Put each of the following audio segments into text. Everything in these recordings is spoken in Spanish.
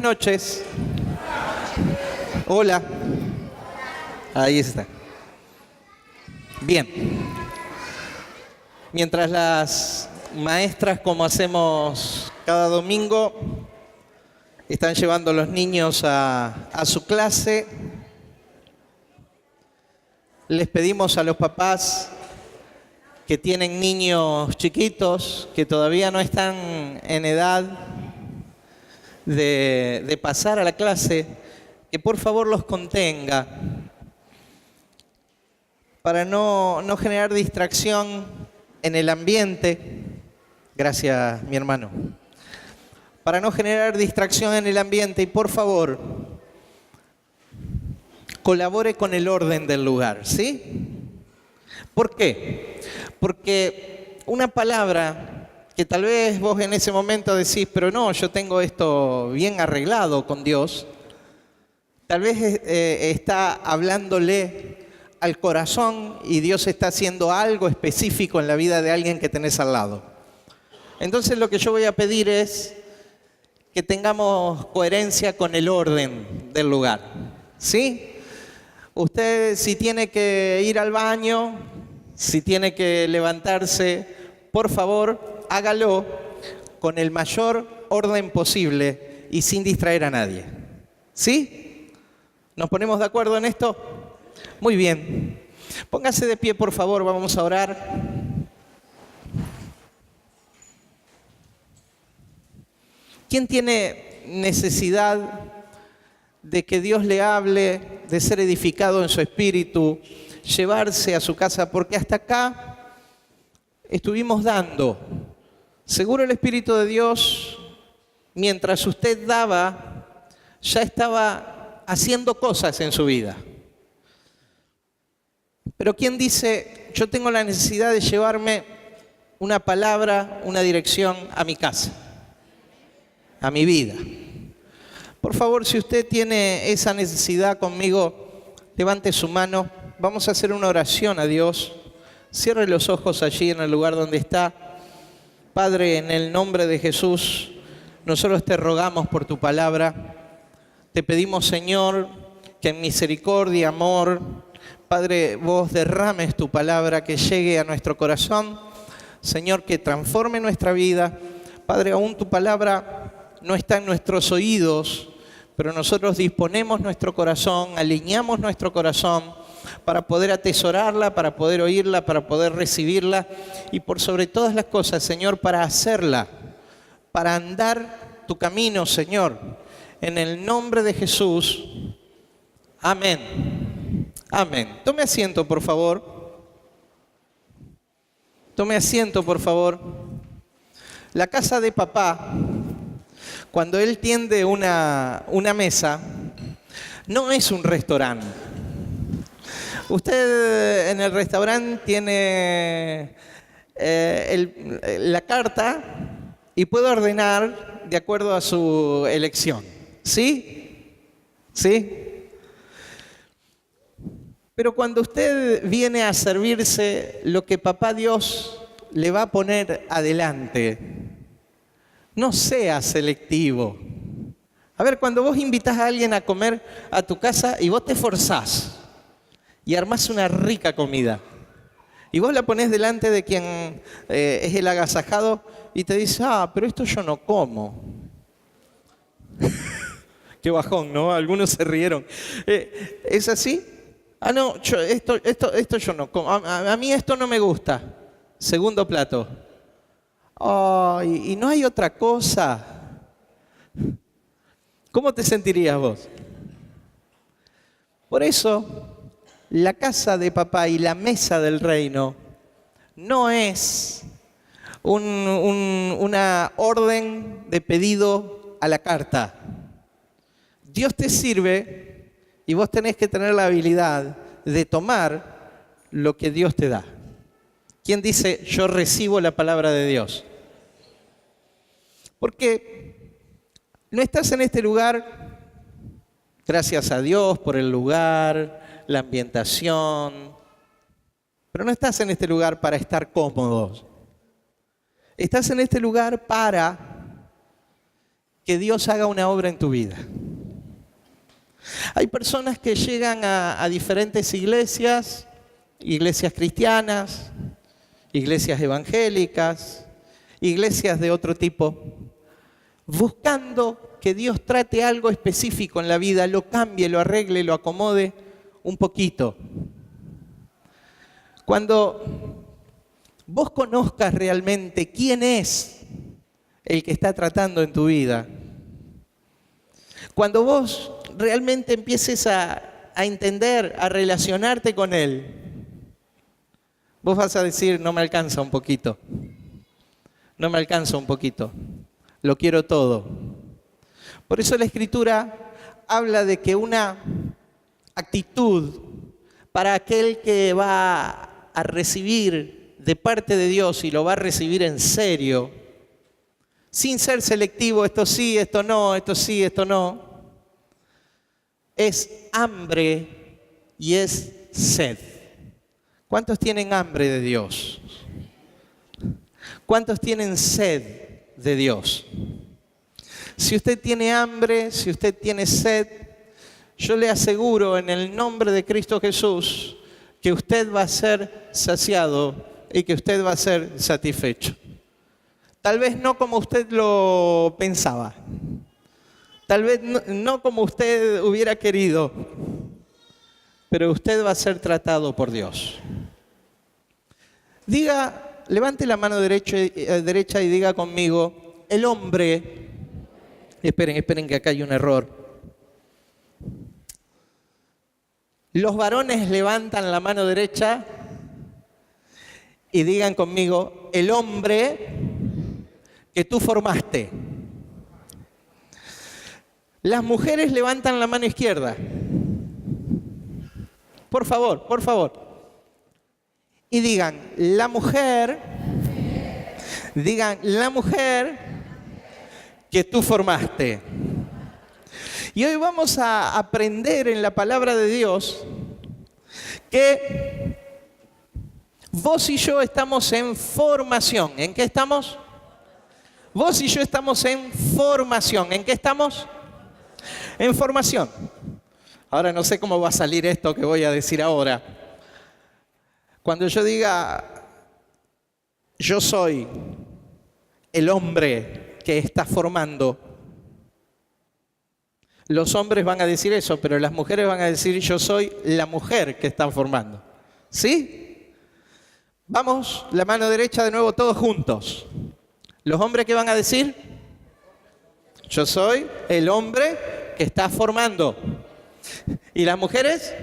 buenas noches. Hola. Ahí está. Bien. Mientras las maestras, como hacemos cada domingo, están llevando a los niños a su clase, les pedimos a los papás que tienen niños chiquitos, que todavía no están en edad de pasar a la clase, que por favor los contenga para no generar distracción en el ambiente. Gracias, mi hermano. Para no generar distracción en el ambiente y por favor, colabore con el orden del lugar, ¿sí? ¿Por qué? Porque una palabra que tal vez vos en ese momento decís, pero no, yo tengo esto bien arreglado con Dios, tal vez está hablándole al corazón y Dios está haciendo algo específico en la vida de alguien que tenés al lado. Entonces lo que yo voy a pedir es que tengamos coherencia con el orden del lugar, ¿sí? Usted si tiene que ir al baño, si tiene que levantarse, por favor, hágalo con el mayor orden posible y sin distraer a nadie. ¿Sí? ¿Nos ponemos de acuerdo en esto? Muy bien. Póngase de pie, por favor, vamos a orar. ¿Quién tiene necesidad de que Dios le hable, de ser edificado en su espíritu, llevarse a su casa? Porque hasta acá estuvimos dando. Seguro el Espíritu de Dios, mientras usted daba, ya estaba haciendo cosas en su vida. Pero ¿quién dice, yo tengo la necesidad de llevarme una palabra, una dirección a mi casa, a mi vida? Por favor, si usted tiene esa necesidad conmigo, levante su mano. Vamos a hacer una oración a Dios. Cierre los ojos allí en el lugar donde está. Padre, en el nombre de Jesús, nosotros te rogamos por tu palabra. Te pedimos, Señor, que en misericordia, amor, Padre, vos derrames tu palabra, que llegue a nuestro corazón. Señor, que transforme nuestra vida. Padre, aún tu palabra no está en nuestros oídos, pero nosotros disponemos nuestro corazón, alineamos nuestro corazón para poder atesorarla, para poder oírla, para poder recibirla y por sobre todas las cosas, Señor, para hacerla, para andar tu camino, Señor. En el nombre de Jesús. Amén. Amén. Tome asiento, por favor. Tome asiento, por favor. La casa de papá, cuando él tiende una mesa, no es un restaurante. Usted en el restaurante tiene la carta y puede ordenar de acuerdo a su elección. ¿Sí? ¿Sí? Pero cuando usted viene a servirse lo que papá Dios le va a poner adelante, no sea selectivo. A ver, cuando vos invitás a alguien a comer a tu casa y vos te esforzás y armás una rica comida y vos la ponés delante de quien es el agasajado y te dice, pero esto yo no como. Qué bajón, ¿no? Algunos se rieron. ¿Es así? No, esto yo no como. A mí esto no me gusta. Segundo plato. ¿Y no hay otra cosa? ¿Cómo te sentirías vos? Por eso, la casa de papá y la mesa del reino no es una orden de pedido a la carta. Dios te sirve y vos tenés que tener la habilidad de tomar lo que Dios te da. ¿Quién dice, yo recibo la palabra de Dios? Porque no estás en este lugar, gracias a Dios por el lugar, la ambientación, pero no estás en este lugar para estar cómodos. Estás en este lugar para que Dios haga una obra en tu vida. Hay personas que llegan a diferentes iglesias, iglesias cristianas, iglesias evangélicas, iglesias de otro tipo, buscando que Dios trate algo específico en la vida, lo cambie, lo arregle, lo acomode un poquito. Cuando vos conozcas realmente quién es el que está tratando en tu vida, cuando vos realmente empieces a entender, a relacionarte con Él, vos vas a decir, no me alcanza un poquito, no me alcanza un poquito, lo quiero todo. Por eso la Escritura habla de que una actitud para aquel que va a recibir de parte de Dios y lo va a recibir en serio, sin ser selectivo, esto sí, esto no, esto sí, esto no, es hambre y es sed. ¿Cuántos tienen hambre de Dios? ¿Cuántos tienen sed de Dios? Si usted tiene hambre, si usted tiene sed, yo le aseguro en el nombre de Cristo Jesús que usted va a ser saciado y que usted va a ser satisfecho. Tal vez no como usted lo pensaba, tal vez no como usted hubiera querido, pero usted va a ser tratado por Dios. Diga, levante la mano derecha y diga conmigo, el hombre, esperen que acá hay un error. Los varones levantan la mano derecha y digan conmigo, el hombre que tú formaste. Las mujeres levantan la mano izquierda. Por favor, por favor. Y digan, la mujer que tú formaste. Y hoy vamos a aprender en la palabra de Dios que vos y yo estamos en formación. ¿En qué estamos? Vos y yo estamos en formación. ¿En qué estamos? En formación. Ahora no sé cómo va a salir esto que voy a decir ahora. Cuando yo diga, yo soy el hombre que está formando, los hombres van a decir eso, pero las mujeres van a decir, yo soy la mujer que están formando. ¿Sí? Vamos, la mano derecha de nuevo, todos juntos. ¿Los hombres qué van a decir? Yo soy el hombre que está formando. ¿Y las mujeres?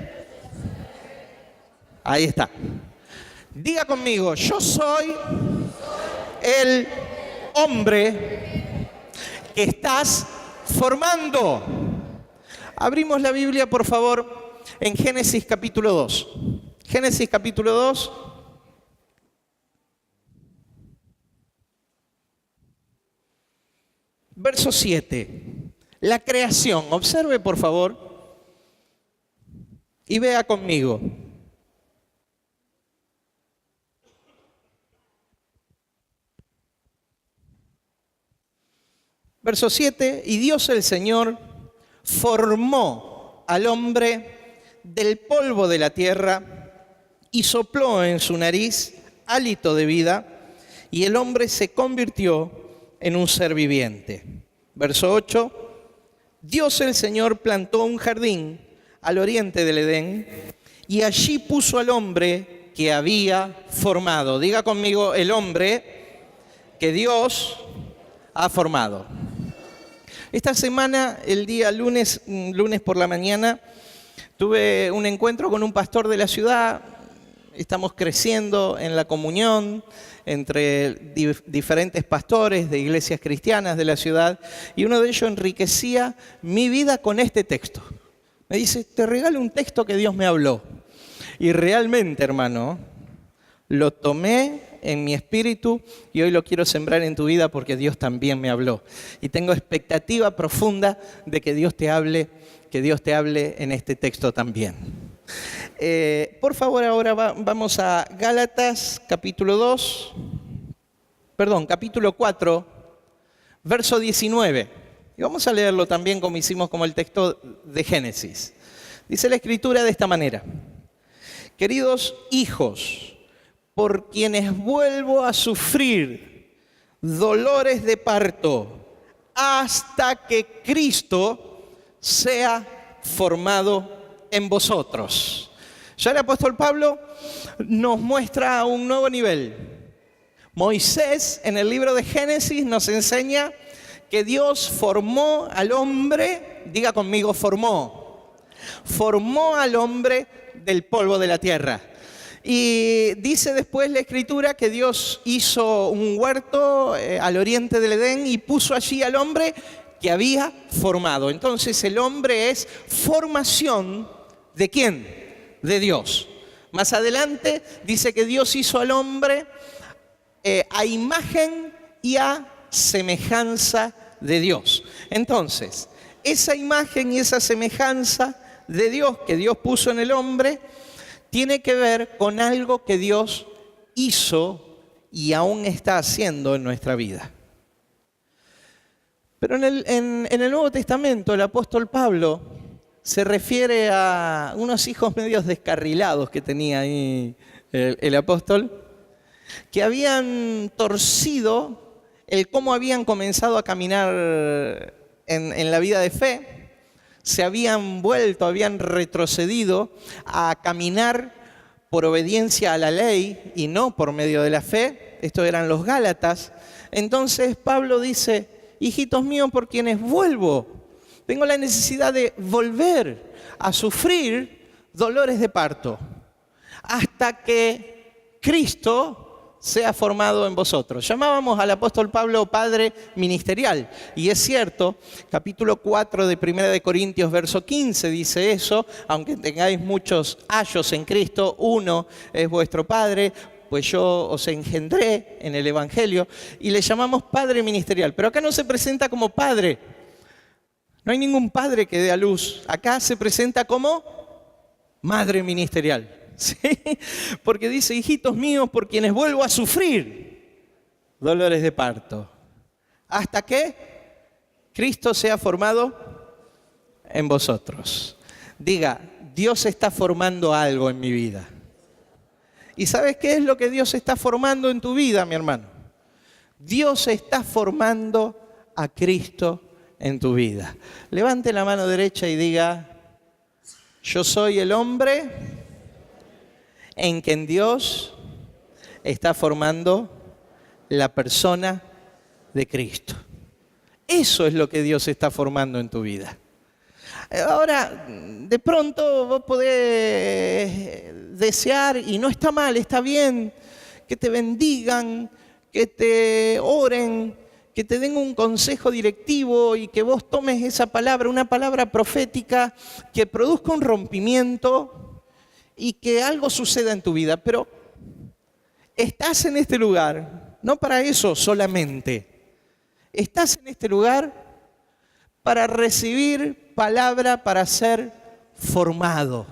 Ahí está. Diga conmigo, yo soy el hombre que estás formando. Abrimos la Biblia, por favor, en Génesis capítulo 2. Génesis capítulo 2. Verso 7. La creación. Observe, por favor, y vea conmigo. Verso 7. Y Dios el Señor formó al hombre del polvo de la tierra y sopló en su nariz hálito de vida, y el hombre se convirtió en un ser viviente. Verso 8. Dios el Señor plantó un jardín al oriente del Edén y allí puso al hombre que había formado. Diga conmigo, el hombre que Dios ha formado. Esta semana, el día lunes por la mañana, tuve un encuentro con un pastor de la ciudad. Estamos creciendo en la comunión entre diferentes pastores de iglesias cristianas de la ciudad, y uno de ellos enriquecía mi vida con este texto. Me dice, te regalo un texto que Dios me habló. Y realmente, hermano, lo tomé en mi espíritu y hoy lo quiero sembrar en tu vida porque Dios también me habló. Y tengo expectativa profunda de que Dios te hable en este texto también. Por favor, ahora vamos a Gálatas capítulo 4, verso 19. Y vamos a leerlo también como hicimos como el texto de Génesis. Dice la Escritura de esta manera: queridos hijos, por quienes vuelvo a sufrir dolores de parto hasta que Cristo sea formado en vosotros. Ya el apóstol Pablo nos muestra un nuevo nivel. Moisés en el libro de Génesis nos enseña que Dios formó al hombre, diga conmigo, formó al hombre del polvo de la tierra. Y dice después la Escritura que Dios hizo un huerto al oriente del Edén y puso allí al hombre que había formado. Entonces el hombre es formación ¿de quién? De Dios. Más adelante dice que Dios hizo al hombre a imagen y a semejanza de Dios. Entonces, esa imagen y esa semejanza de Dios que Dios puso en el hombre tiene que ver con algo que Dios hizo y aún está haciendo en nuestra vida. Pero en el Nuevo Testamento el apóstol Pablo se refiere a unos hijos medios descarrilados que tenía ahí el apóstol, que habían torcido el cómo habían comenzado a caminar en la vida de fe. Se habían vuelto, habían retrocedido a caminar por obediencia a la ley y no por medio de la fe. Estos eran los Gálatas. Entonces Pablo dice: hijitos míos, por quienes vuelvo, tengo la necesidad de volver a sufrir dolores de parto hasta que Cristo sea formado en vosotros. Llamábamos al apóstol Pablo padre ministerial, y es cierto, capítulo 4 de 1 de Corintios, verso 15 dice eso: aunque tengáis muchos ayos en Cristo, uno es vuestro padre, pues yo os engendré en el Evangelio, y le llamamos padre ministerial. Pero acá no se presenta como padre, no hay ningún padre que dé a luz, acá se presenta como madre ministerial. ¿Sí? Porque dice: hijitos míos, por quienes vuelvo a sufrir dolores de parto, hasta que Cristo sea formado en vosotros. Diga: Dios está formando algo en mi vida. ¿Y sabes qué es lo que Dios está formando en tu vida, mi hermano? Dios está formando a Cristo en tu vida. Levante la mano derecha y diga: yo soy el hombre en quien Dios está formando la persona de Cristo. Eso es lo que Dios está formando en tu vida. Ahora, de pronto vos podés desear, y no está mal, está bien, que te bendigan, que te oren, que te den un consejo directivo y que vos tomes esa palabra, una palabra profética que produzca un rompimiento y que algo suceda en tu vida. Pero estás en este lugar no para eso solamente. Estás en este lugar para recibir palabra, para ser formado.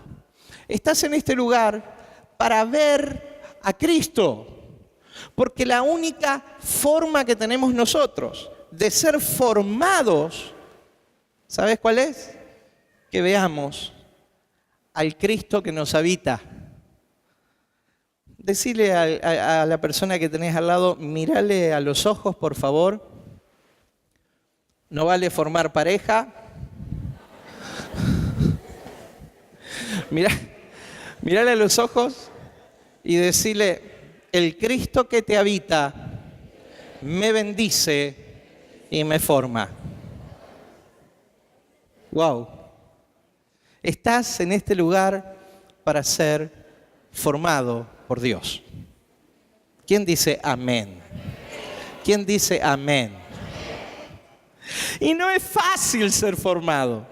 Estás en este lugar para ver a Cristo. Porque la única forma que tenemos nosotros de ser formados, ¿sabes cuál es? Que veamos al Cristo que nos habita. Decile a la persona que tenés al lado: mírale a los ojos, por favor. No vale formar pareja. Mírale a los ojos y decile: el Cristo que te habita me bendice y me forma. Wow. Estás en este lugar para ser formado por Dios. ¿Quién dice amén? ¿Quién dice amén? Y no es fácil ser formado.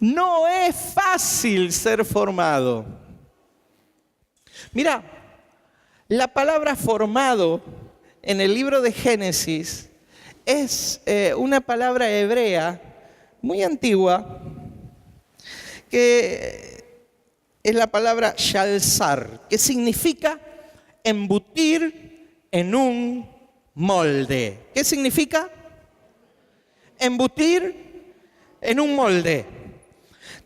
No es fácil ser formado. Mira, la palabra formado en el libro de Génesis es una palabra hebrea muy antigua, que es la palabra shalzar, que significa embutir en un molde. ¿Qué significa? embutir en un molde.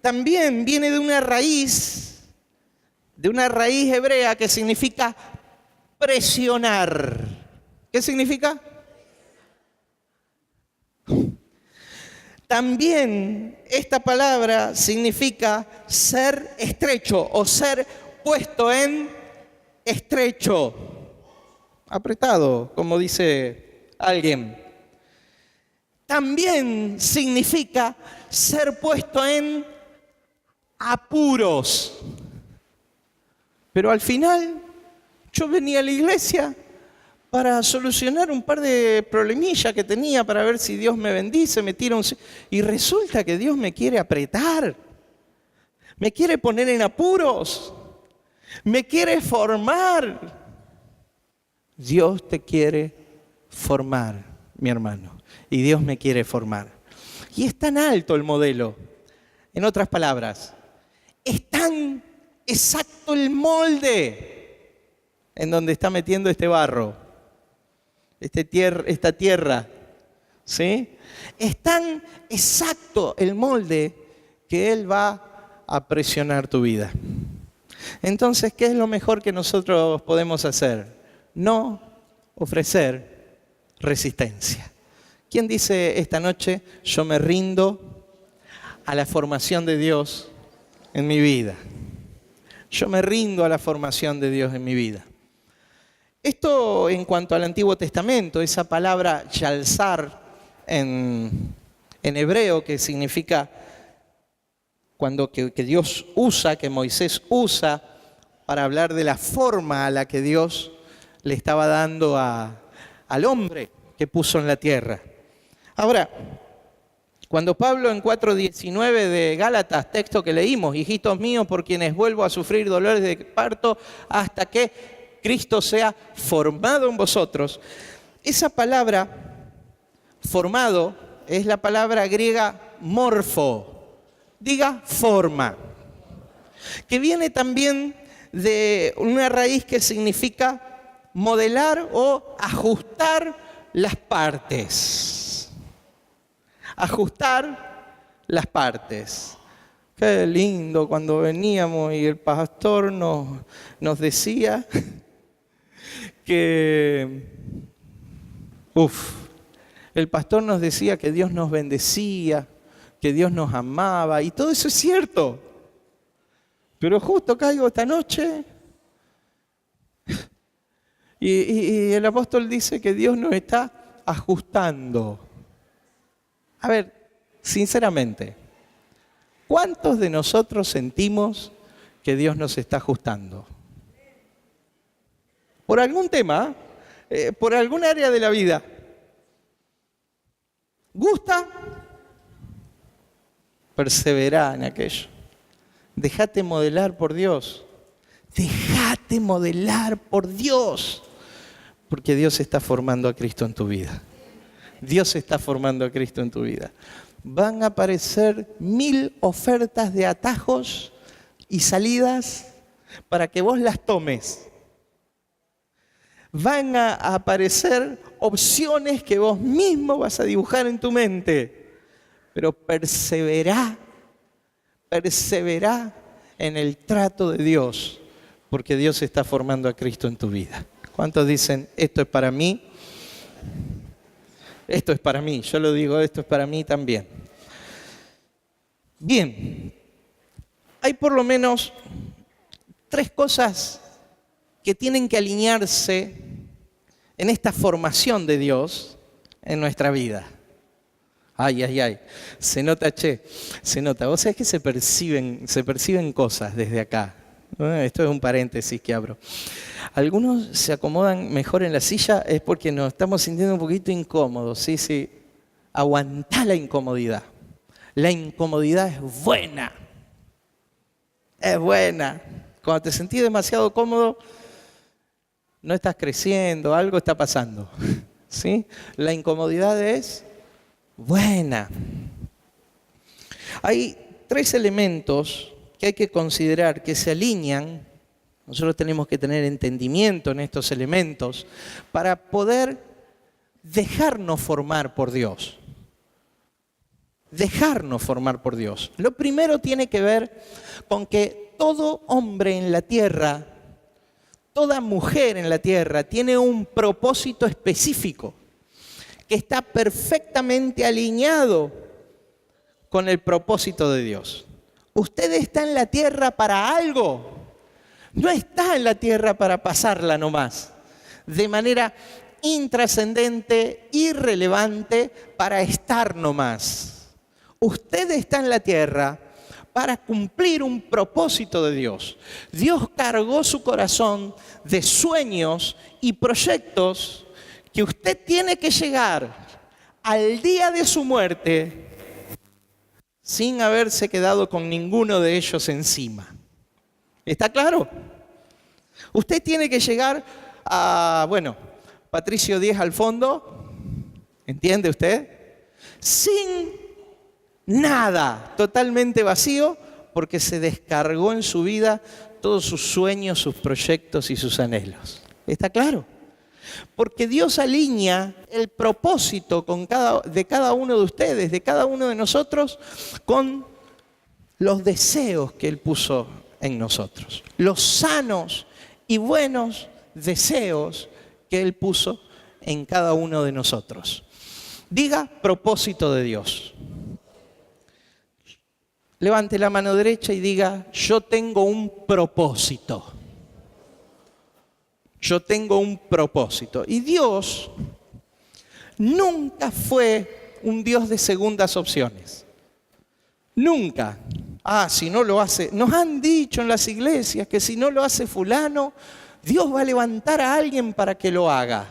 También viene de una raíz hebrea que significa presionar. ¿Qué significa? También esta palabra significa ser estrecho o ser puesto en estrecho, apretado, como dice alguien. También significa ser puesto en apuros. Pero al final yo venía a la iglesia para solucionar un par de problemillas que tenía, para ver si Dios me bendice, me tira un... Y resulta que Dios me quiere apretar, me quiere poner en apuros, me quiere formar. Dios te quiere formar, mi hermano, y Dios me quiere formar. Y es tan alto el modelo, en otras palabras, es tan exacto el molde en donde está metiendo este barro. Esta tierra, ¿sí? Es tan exacto el molde que Él va a presionar tu vida. Entonces, ¿qué es lo mejor que nosotros podemos hacer? No ofrecer resistencia. ¿Quién dice esta noche, yo me rindo a la formación de Dios en mi vida? Yo me rindo a la formación de Dios en mi vida. Esto en cuanto al Antiguo Testamento, esa palabra yalzar en hebreo, que significa que Dios usa, que Moisés usa para hablar de la forma a la que Dios le estaba dando al hombre que puso en la tierra. Ahora, cuando Pablo en 4:19 de Gálatas, texto que leímos, hijitos míos por quienes vuelvo a sufrir dolores de parto hasta que Cristo sea formado en vosotros. Esa palabra, formado, es la palabra griega morfo. Diga forma. Que viene también de una raíz que significa modelar o ajustar las partes. Ajustar las partes. Qué lindo cuando veníamos y el pastor nos decía que, el pastor nos decía que Dios nos bendecía, que Dios nos amaba, y todo eso es cierto. Pero justo caigo esta noche y el apóstol dice que Dios nos está ajustando. A ver, sinceramente, ¿cuántos de nosotros sentimos que Dios nos está ajustando? Por algún tema, por algún área de la vida. ¿Gusta? Perseverá en aquello. Déjate modelar por Dios. Déjate modelar por Dios. Porque Dios está formando a Cristo en tu vida. Dios está formando a Cristo en tu vida. Van a aparecer 1000 ofertas de atajos y salidas para que vos las tomes. Van a aparecer opciones que vos mismo vas a dibujar en tu mente. Pero perseverá en el trato de Dios, porque Dios está formando a Cristo en tu vida. ¿Cuántos dicen, esto es para mí? Esto es para mí, yo lo digo, esto es para mí también. Bien, hay por lo menos 3 cosas que tienen que alinearse en esta formación de Dios en nuestra vida. Ay, se nota, se nota. Vos sabés que se perciben cosas desde acá. Esto es un paréntesis que abro. Algunos se acomodan mejor en la silla, es porque nos estamos sintiendo un poquito incómodos. Sí. Aguantá la incomodidad. La incomodidad es buena. Es buena. Cuando te sentís demasiado cómodo, no estás creciendo, algo está pasando. ¿Sí? La incomodidad es buena. Hay 3 elementos que hay que considerar que se alinean. Nosotros tenemos que tener entendimiento en estos elementos para poder dejarnos formar por Dios. dejarnos formar por Dios. Lo primero tiene que ver con que todo hombre en la tierra, toda mujer en la tierra tiene un propósito específico que está perfectamente alineado con el propósito de Dios. Usted está en la tierra para algo. No está en la tierra para pasarla nomás, de manera intrascendente, irrelevante, para estar nomás. Usted está en la tierra para cumplir un propósito de Dios. Dios cargó su corazón de sueños y proyectos que usted tiene que llegar al día de su muerte sin haberse quedado con ninguno de ellos encima. ¿Está claro? Usted tiene que llegar a, Patricio 10 al fondo, ¿entiende usted? Sin nada, totalmente vacío, porque se descargó en su vida todos sus sueños, sus proyectos y sus anhelos. ¿Está claro? Porque Dios alinea el propósito de cada uno de ustedes, de cada uno de nosotros, con los deseos que Él puso en nosotros. Los sanos y buenos deseos que Él puso en cada uno de nosotros. Diga propósito de Dios. Levante la mano derecha y diga, yo tengo un propósito. Yo tengo un propósito. Y Dios nunca fue un Dios de segundas opciones. Nunca. Si no lo hace. Nos han dicho en las iglesias que si no lo hace fulano, Dios va a levantar a alguien para que lo haga.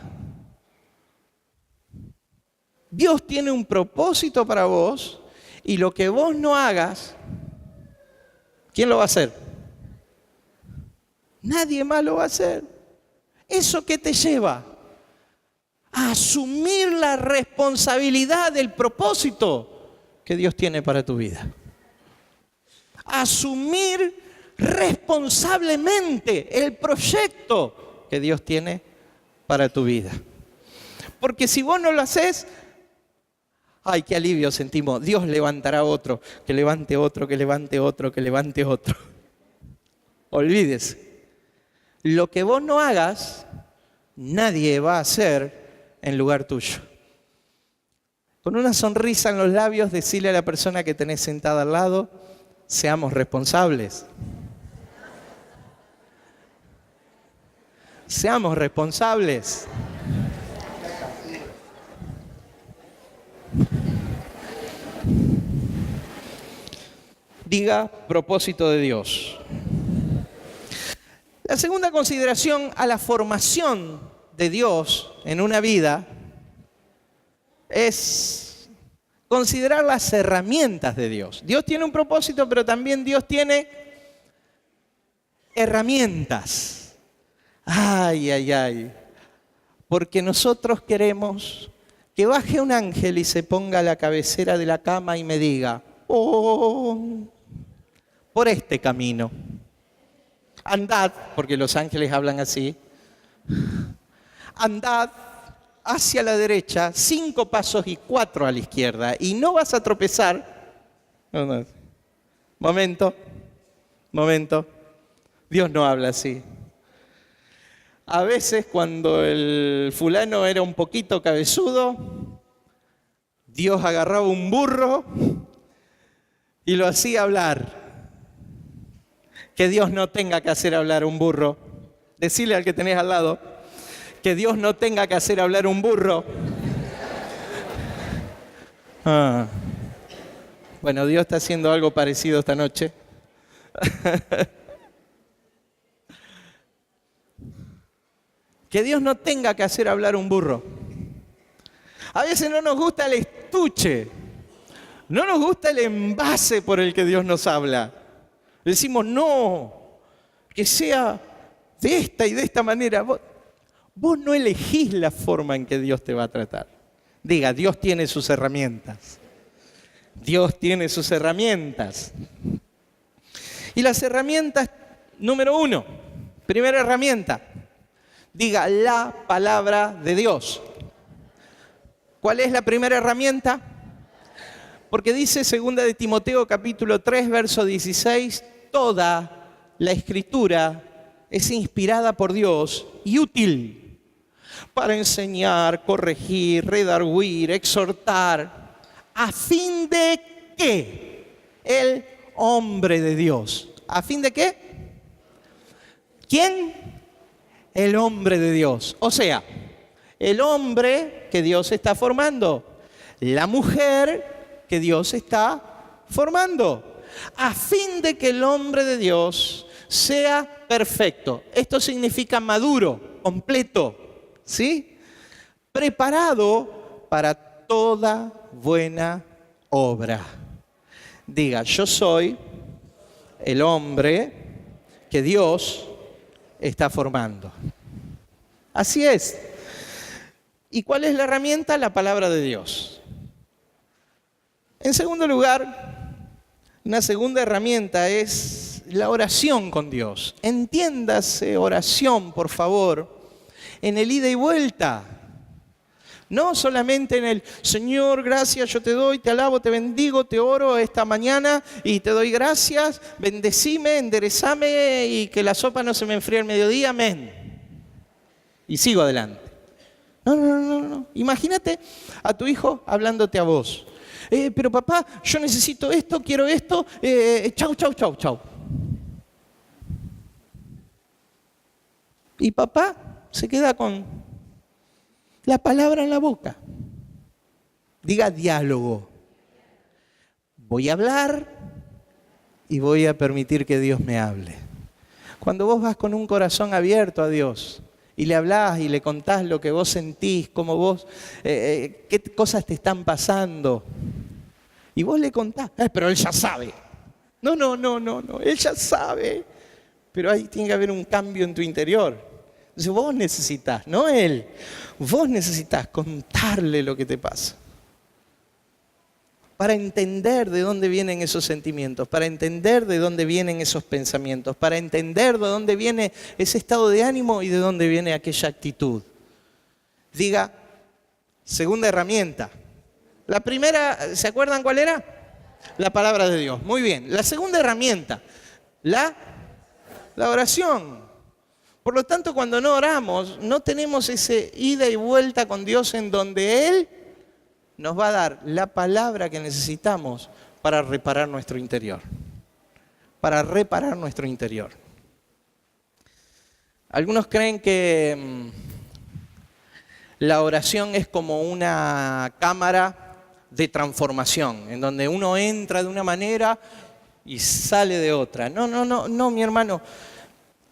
Dios tiene un propósito para vos y lo que vos no hagas, ¿quién lo va a hacer? Nadie más lo va a hacer. ¿Eso qué te lleva? A asumir la responsabilidad del propósito que Dios tiene para tu vida. A asumir responsablemente el proyecto que Dios tiene para tu vida. Porque si vos no lo haces, ¡ay, qué alivio sentimos! Dios levantará otro, que levante otro, que levante otro, que levante otro. Olvídese. Lo que vos no hagas, nadie va a hacer en lugar tuyo. Con una sonrisa en los labios, decirle a la persona que tenés sentada al lado, seamos responsables. Seamos responsables. Diga propósito de Dios. La segunda consideración a la formación de Dios en una vida es considerar las herramientas de Dios. Dios tiene un propósito, pero también Dios tiene herramientas. Ay, ay, ay. Porque nosotros queremos que baje un ángel y se ponga a la cabecera de la cama y me diga, por este camino. Andad, porque los ángeles hablan así, andad hacia la derecha, 5 pasos y 4 a la izquierda, y no vas a tropezar. No. Momento. Dios no habla así. A veces cuando el fulano era un poquito cabezudo, Dios agarraba un burro y lo hacía hablar. Que Dios no tenga que hacer hablar un burro. Decile al que tenés al lado, que Dios no tenga que hacer hablar un burro. Bueno, Dios está haciendo algo parecido esta noche. Que Dios no tenga que hacer hablar un burro. A veces no nos gusta el estuche, no nos gusta el envase por el que Dios nos habla. Decimos, no, que sea de esta y de esta manera. Vos no elegís la forma en que Dios te va a tratar. Diga, Dios tiene sus herramientas. Dios tiene sus herramientas. Y las herramientas, número 1, primera herramienta, diga la palabra de Dios. ¿Cuál es la primera herramienta? Porque dice 2 de Timoteo capítulo 3, verso 16, toda la Escritura es inspirada por Dios y útil para enseñar, corregir, redarguir, exhortar, a fin de que el hombre de Dios. ¿A fin de qué? ¿Quién? El hombre de Dios. O sea, el hombre que Dios está formando, la mujer que Dios está formando, a fin de que el hombre de Dios sea perfecto. Esto significa maduro, completo, ¿sí? Preparado para toda buena obra. Diga, yo soy el hombre que Dios está formando. Así es. ¿Y cuál es la herramienta? La palabra de Dios. En segundo lugar, una segunda herramienta es la oración con Dios. Entiéndase oración, por favor, en el ida y vuelta. No solamente en el Señor, gracias, yo te doy, te alabo, te bendigo, te oro esta mañana y te doy gracias, bendecime, enderezame y que la sopa no se me enfríe al mediodía, amén. Y sigo adelante. No. Imagínate a tu hijo hablándote a vos. Pero papá, yo necesito esto, quiero esto, chau. Y papá se queda con la palabra en la boca. Diga diálogo. Voy a hablar y voy a permitir que Dios me hable. Cuando vos vas con un corazón abierto a Dios y le hablás y le contás lo que vos sentís, cómo vos, qué cosas te están pasando, y vos le contás, pero él ya sabe. No, él ya sabe. Pero ahí tiene que haber un cambio en tu interior. Entonces vos necesitas, no él, vos necesitas contarle lo que te pasa. Para entender de dónde vienen esos sentimientos, para entender de dónde vienen esos pensamientos, para entender de dónde viene ese estado de ánimo y de dónde viene aquella actitud. Diga, segunda herramienta. La primera, ¿se acuerdan cuál era? La palabra de Dios. Muy bien. La segunda herramienta, la oración. Por lo tanto, cuando no oramos, no tenemos ese ida y vuelta con Dios en donde Él nos va a dar la palabra que necesitamos para reparar nuestro interior. Para reparar nuestro interior. Algunos creen que la oración es como una cámara de transformación, en donde uno entra de una manera y sale de otra. No, mi hermano.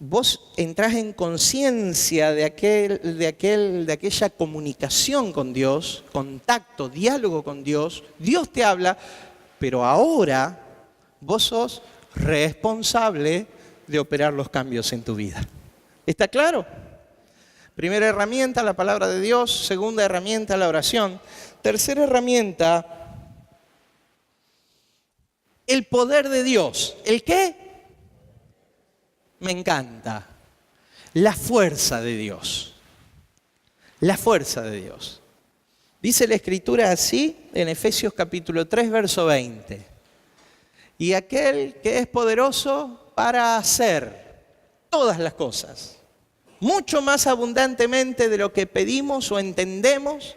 Vos entrás en conciencia de aquella comunicación con Dios, contacto, diálogo con Dios. Dios te habla, pero ahora vos sos responsable de operar los cambios en tu vida. ¿Está claro? Primera herramienta, la palabra de Dios. Segunda herramienta, la oración. Tercera herramienta, el poder de Dios. ¿El qué? Me encanta. La fuerza de Dios. La fuerza de Dios. Dice la Escritura así en Efesios capítulo 3, verso 20. Y aquel que es poderoso para hacer todas las cosas, mucho más abundantemente de lo que pedimos o entendemos,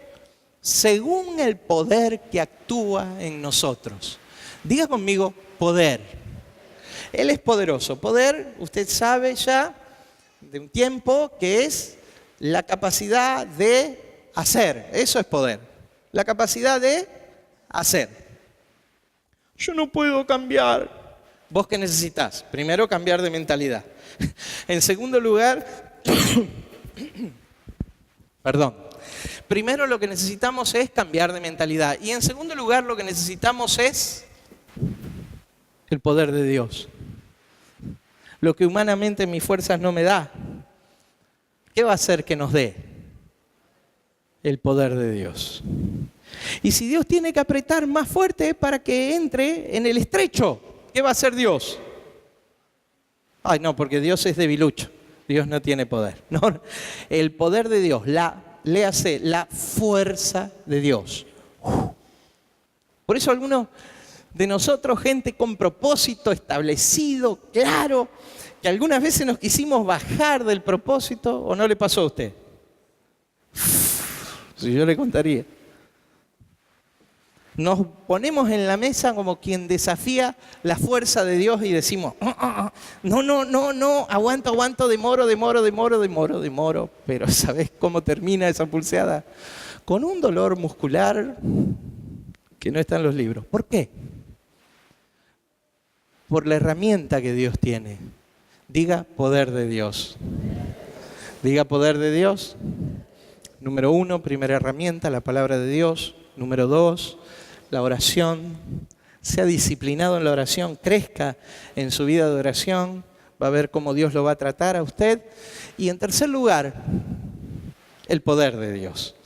según el poder que actúa en nosotros. Diga conmigo, poder. Él es poderoso. Poder, usted sabe ya de un tiempo que es la capacidad de hacer. Eso es poder. La capacidad de hacer. Yo no puedo cambiar. ¿Vos qué necesitas? Primero, cambiar de mentalidad. En segundo lugar, primero lo que necesitamos es cambiar de mentalidad. Y en segundo lugar, lo que necesitamos es el poder de Dios. Lo que humanamente mis fuerzas no me da, ¿qué va a hacer que nos dé? El poder de Dios. Y si Dios tiene que apretar más fuerte para que entre en el estrecho, ¿qué va a hacer Dios? Ay, no, porque Dios es debilucho. Dios no tiene poder. No, el poder de Dios, léase la fuerza de Dios. Por eso algunos de nosotros, gente con propósito establecido, claro, que algunas veces nos quisimos bajar del propósito, ¿o no le pasó a usted? Si yo le contaría. Nos ponemos en la mesa como quien desafía la fuerza de Dios y decimos, no, aguanto, demoro. Pero ¿sabés cómo termina esa pulseada? Con un dolor muscular que no está en los libros. ¿Por qué? Por la herramienta que Dios tiene. Diga poder de Dios. Diga poder de Dios. Número 1, primera herramienta, la palabra de Dios. Número 2, la oración. Sea disciplinado en la oración, crezca en su vida de oración. Va a ver cómo Dios lo va a tratar a usted. Y en tercer lugar, el poder de Dios.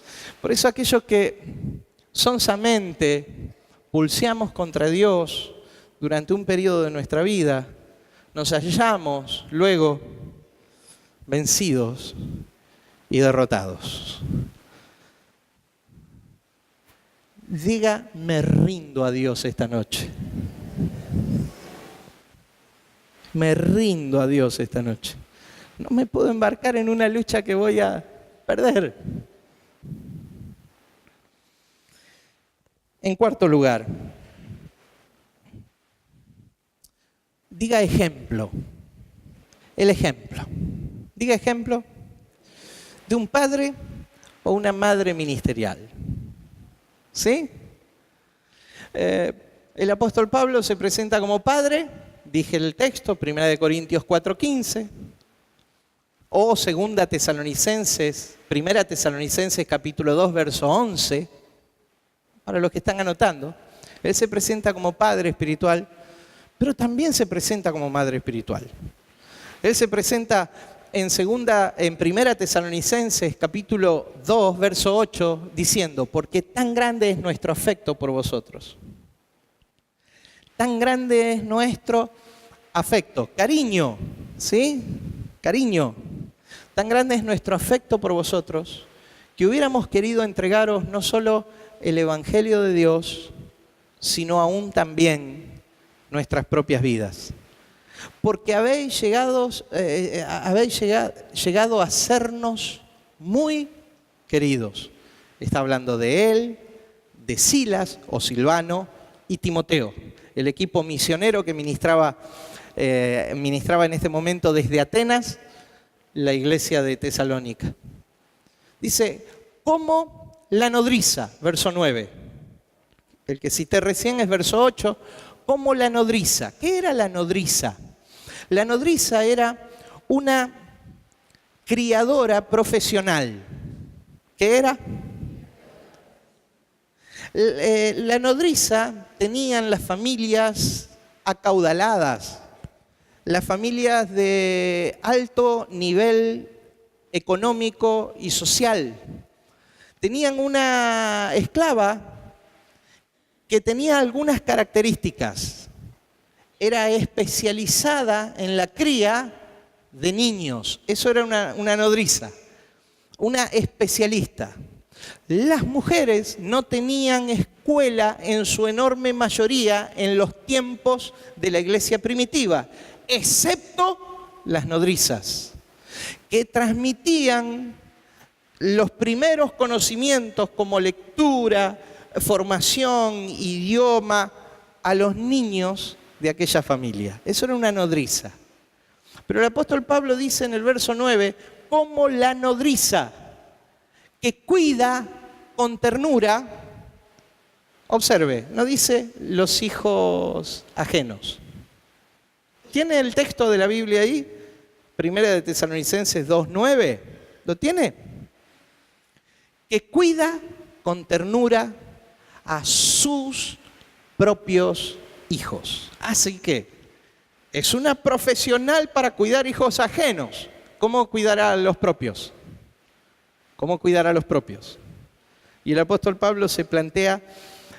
Por eso aquellos que sonsamente pulseamos contra Dios durante un periodo de nuestra vida, nos hallamos luego vencidos y derrotados. Diga, me rindo a Dios esta noche. Me rindo a Dios esta noche. No me puedo embarcar en una lucha que voy a perder. En cuarto lugar, diga ejemplo. El ejemplo. Diga ejemplo de un padre o una madre ministerial. ¿Sí? El apóstol Pablo se presenta como padre, dije el texto, 1 Corintios 4:15, o 1 Tesalonicenses capítulo 2, verso 11, para los que están anotando. Él se presenta como padre espiritual, pero también se presenta como madre espiritual. Él se presenta en 1 Tesalonicenses capítulo 2, verso 8, diciendo, porque tan grande es nuestro afecto por vosotros. Tan grande es nuestro afecto, cariño, ¿sí? Cariño. Tan grande es nuestro afecto por vosotros, que hubiéramos querido entregaros no solo el Evangelio de Dios, sino aún también nuestras propias vidas. Porque habéis llegado a sernos muy queridos. Está hablando de él, de Silas o Silvano y Timoteo, el equipo misionero que ministraba en este momento desde Atenas, la iglesia de Tesalónica. Dice, como la nodriza, verso 9. El que cité recién es verso 8. Como la nodriza. ¿Qué era la nodriza? La nodriza era una criadora profesional. ¿Qué era? La nodriza tenían las familias acaudaladas, las familias de alto nivel económico y social. Tenían una esclava que tenía algunas características. Era especializada en la cría de niños. Eso era una nodriza, una especialista. Las mujeres no tenían escuela en su enorme mayoría en los tiempos de la iglesia primitiva, excepto las nodrizas, que transmitían los primeros conocimientos como lectura, formación, idioma, a los niños de aquella familia. Eso era una nodriza. Pero el apóstol Pablo dice en el verso 9, como la nodriza que cuida con ternura, observe, no dice los hijos ajenos. ¿Tiene el texto de la Biblia ahí? 1 Tesalonicenses 2:9. ¿Lo tiene? Que cuida con ternura a sus propios hijos. Así que es una profesional para cuidar hijos ajenos. ¿Cómo cuidará a los propios? ¿Cómo cuidar a los propios? Y el apóstol Pablo se plantea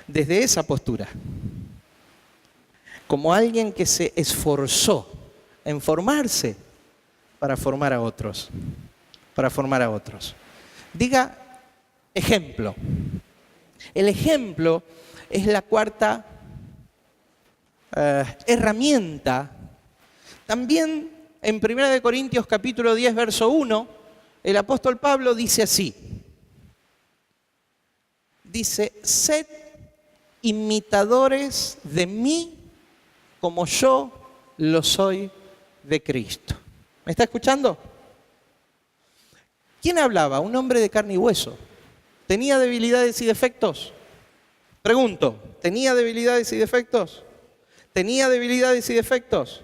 desde esa postura, como alguien que se esforzó en formarse para formar a otros. Para formar a otros. Diga ejemplo. El ejemplo es la cuarta herramienta. También en 1 Corintios capítulo 10, verso 1, el apóstol Pablo dice así. Dice, sed imitadores de mí como yo lo soy de Cristo. ¿Me está escuchando? ¿Quién hablaba? Un hombre de carne y hueso. ¿Tenía debilidades y defectos? Pregunto, ¿tenía debilidades y defectos? ¿Tenía debilidades y defectos?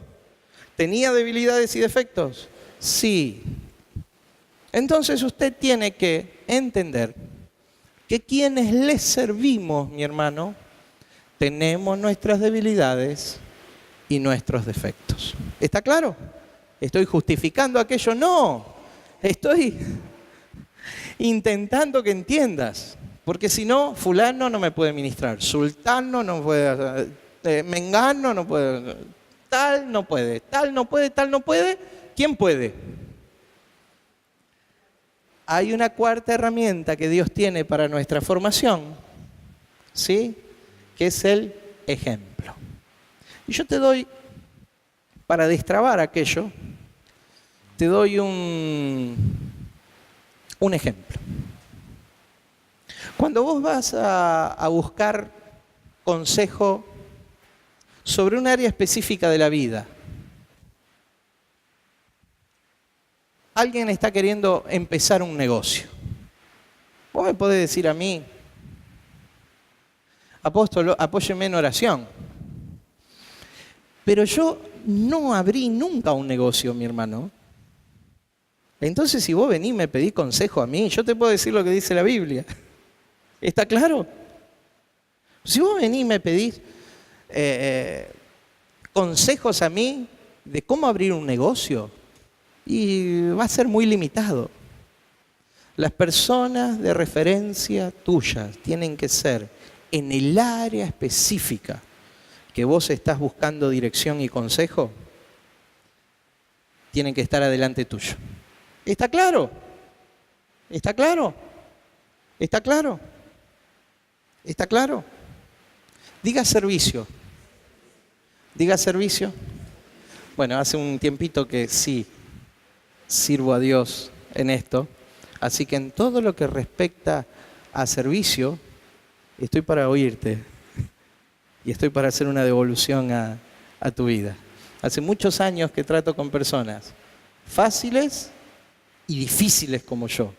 ¿Tenía debilidades y defectos? Sí. Entonces usted tiene que entender que quienes le servimos, mi hermano, tenemos nuestras debilidades y nuestros defectos. ¿Está claro? ¿Estoy justificando aquello? No. Estoy intentando que entiendas. Porque si no, fulano no me puede ministrar, sultano no puede, mengano no puede, tal no puede, tal no puede, tal no puede. ¿Quién puede? Hay una cuarta herramienta que Dios tiene para nuestra formación, ¿sí? Que es el ejemplo. Y yo te doy, para destrabar aquello, te doy un ejemplo. Cuando vos vas a buscar consejo sobre un área específica de la vida, alguien está queriendo empezar un negocio. Vos me podés decir a mí, apóstol, apóyeme en oración. Pero yo no abrí nunca un negocio, mi hermano. Entonces, si vos venís y me pedís consejo a mí, yo te puedo decir lo que dice la Biblia. ¿Está claro? Si vos venís y me pedís consejos a mí de cómo abrir un negocio, y va a ser muy limitado. Las personas de referencia tuyas tienen que ser en el área específica que vos estás buscando dirección y consejo, tienen que estar adelante tuyo. ¿Está claro? ¿Está claro? ¿Está claro? ¿Está claro? Diga servicio. Diga servicio. Bueno, hace un tiempito que sí sirvo a Dios en esto, así que en todo lo que respecta a servicio, estoy para oírte y estoy para hacer una devolución a tu vida. Hace muchos años que trato con personas fáciles y difíciles como yo.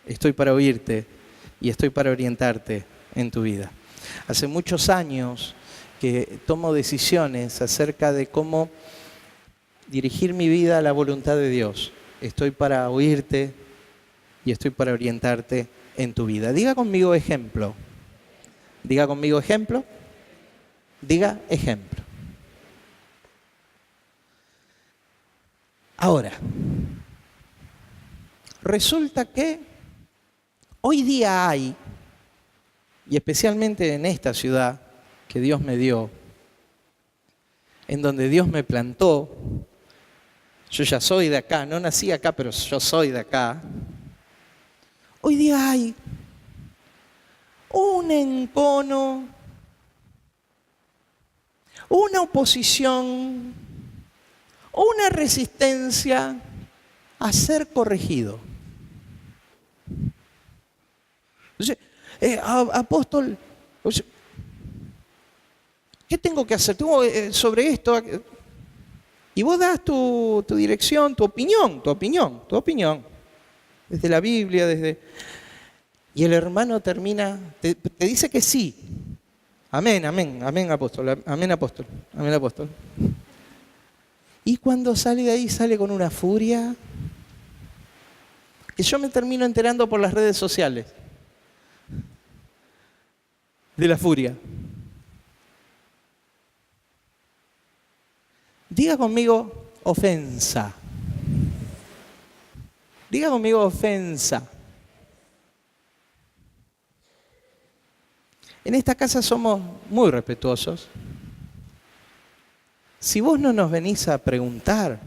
Estoy para oírte y estoy para orientarte en tu vida. Hace muchos años que tomo decisiones acerca de cómo dirigir mi vida a la voluntad de Dios. Estoy para oírte y estoy para orientarte en tu vida. Diga conmigo ejemplo. Diga conmigo ejemplo. Diga ejemplo. Ahora, resulta que hoy día hay, y especialmente en esta ciudad que Dios me dio, en donde Dios me plantó, yo ya soy de acá, no nací acá, pero yo soy de acá. Hoy día hay un encono, una oposición, una resistencia a ser corregido. Entonces, apóstol, ¿qué tengo que hacer? Tengo sobre esto. Y vos das tu dirección, tu opinión. Desde la Biblia, Y el hermano termina, te dice que sí. Amén, apóstol, amén, apóstol. Y cuando sale de ahí, sale con una furia que yo me termino enterando por las redes sociales. De la furia. Diga conmigo ofensa. Diga conmigo ofensa. En esta casa somos muy respetuosos. Si vos no nos venís a preguntar,